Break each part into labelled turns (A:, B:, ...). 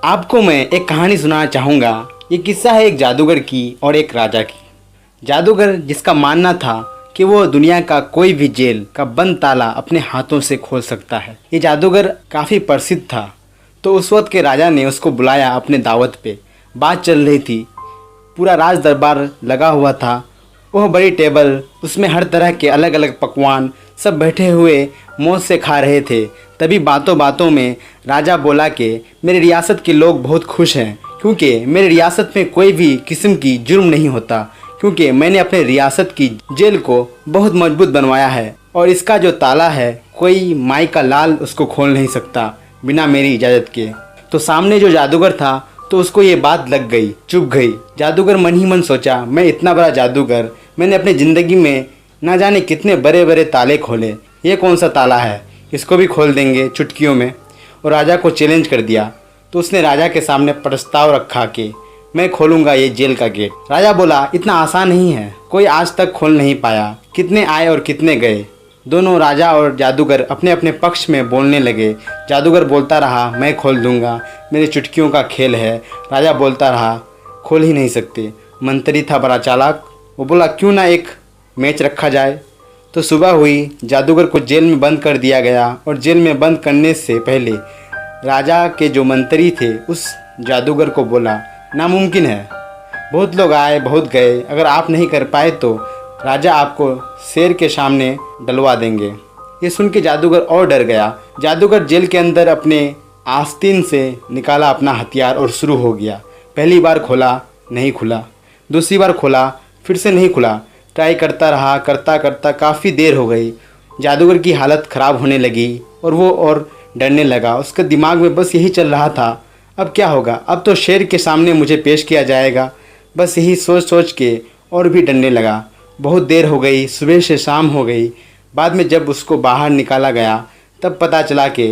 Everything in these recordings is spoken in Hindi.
A: आपको मैं एक कहानी सुनाना चाहूँगा। ये किस्सा है एक जादूगर की और एक राजा की। जादूगर जिसका मानना था कि वो दुनिया का कोई भी जेल का बंद ताला अपने हाथों से खोल सकता है। ये जादूगर काफ़ी प्रसिद्ध था, तो उस वक्त के राजा ने उसको बुलाया अपने दावत पे। बात चल रही थी, पूरा राज दरबार लगा हुआ था। वह बड़ी टेबल, उसमें हर तरह के अलग अलग पकवान, सब बैठे हुए मौज से खा रहे थे। तभी बातों बातों में राजा बोला कि मेरी रियासत के लोग बहुत खुश हैं, क्योंकि मेरी रियासत में कोई भी किस्म की जुर्म नहीं होता, क्योंकि मैंने अपने रियासत की जेल को बहुत मजबूत बनवाया है और इसका जो ताला है कोई माई का लाल उसको खोल नहीं सकता बिना मेरी इजाज़त के। तो सामने जो जादूगर था तो उसको ये बात लग गई, चुप गई। जादूगर मन ही मन सोचा, मैं इतना बड़ा जादूगर, मैंने अपनी ज़िंदगी में ना जाने कितने बड़े बड़े ताले खोले, ये कौन सा ताला है, इसको भी खोल देंगे चुटकियों में। और राजा को चैलेंज कर दिया। तो उसने राजा के सामने प्रस्ताव रखा कि मैं खोलूँगा ये जेल का गेट। राजा बोला, इतना आसान नहीं है, कोई आज तक खोल नहीं पाया। कितने आए और कितने गए। दोनों राजा और जादूगर अपने अपने पक्ष में बोलने लगे। जादूगर बोलता रहा, मैं खोल दूंगा, मेरी चुटकियों का खेल है। राजा बोलता रहा, खोल ही नहीं सकते। मंत्री था बड़ा चालाक, वो बोला, क्यों ना एक मैच रखा जाए। तो सुबह हुई, जादूगर को जेल में बंद कर दिया गया और जेल में बंद करने से पहले राजा के जो मंत्री थे उस जादूगर को बोला, नामुमकिन है, बहुत लोग आए बहुत गए, अगर आप नहीं कर पाए तो राजा आपको शेर के सामने डलवा देंगे। ये सुन के जादूगर और डर गया। जादूगर जेल के अंदर अपने आस्तीन से निकाला अपना हथियार और शुरू हो गया। पहली बार खोला, नहीं खुला। दूसरी बार खोला, फिर से नहीं खुला। ट्राई करता रहा, करता करता काफ़ी देर हो गई। जादूगर की हालत ख़राब होने लगी और वो और डरने लगा। उसके दिमाग में बस यही चल रहा था, अब क्या होगा, अब तो शेर के सामने मुझे पेश किया जाएगा। बस यही सोच सोच के और भी डरने लगा। बहुत देर हो गई, सुबह से शाम हो गई। बाद में जब उसको बाहर निकाला गया तब पता चला कि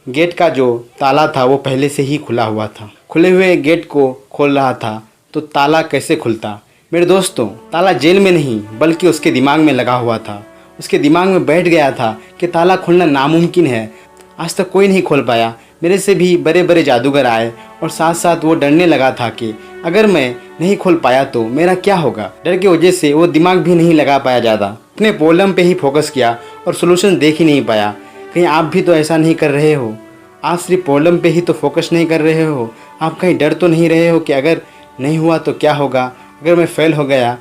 A: गेट का जो ताला था वो पहले से ही खुला हुआ था। खुले हुए गेट को खोल रहा था तो ताला कैसे खुलता। मेरे दोस्तों, ताला जेल में नहीं बल्कि उसके दिमाग में लगा हुआ था। उसके दिमाग में बैठ गया था कि ताला खोलना नामुमकिन है, आज तक कोई नहीं खोल पाया। मेरे से भी बड़े बड़े जादूगर आए और साथ साथ वो डरने लगा था कि अगर मैं नहीं खोल पाया तो मेरा क्या होगा। डर की वजह से वो दिमाग भी नहीं लगा पाया ज़्यादा, अपने प्रॉब्लम पे ही फोकस किया और सोल्यूशन देख ही नहीं पाया। कहीं आप भी तो ऐसा नहीं कर रहे हो? आप सिर्फ प्रॉब्लम पे ही तो फोकस नहीं कर रहे हो? आप कहीं डर तो नहीं रहे हो कि अगर नहीं हुआ तो क्या होगा, अगर मैं फेल हो गया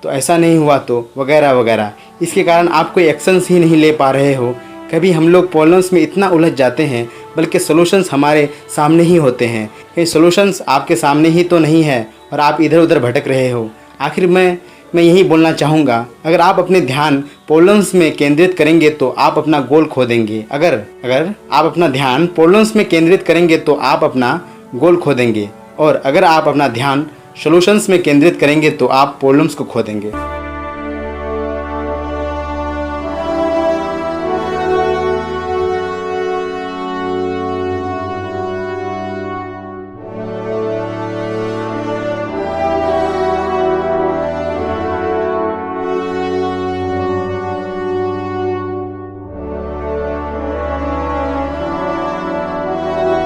A: तो ऐसा नहीं हुआ तो वगैरह वगैरह। इसके कारण आप कोई एक्शंस ही नहीं ले पा रहे हो। कभी हम लोग प्रॉब्लम्स में इतना उलझ जाते हैं बल्कि सॉल्यूशंस हमारे सामने ही होते हैं। कहीं सॉल्यूशंस आपके सामने ही तो नहीं है और आप इधर उधर भटक रहे हो। आखिर मैं यही बोलना चाहूँगा, अगर आप अपने ध्यान प्रॉब्लम्स में केंद्रित करेंगे तो आप अपना गोल खो देंगे। अगर आप अपना ध्यान प्रॉब्लम्स में केंद्रित करेंगे तो आप अपना गोल खो देंगे, और अगर आप अपना ध्यान सॉल्यूशंस में केंद्रित करेंगे तो आप प्रॉब्लम्स को खो देंगे।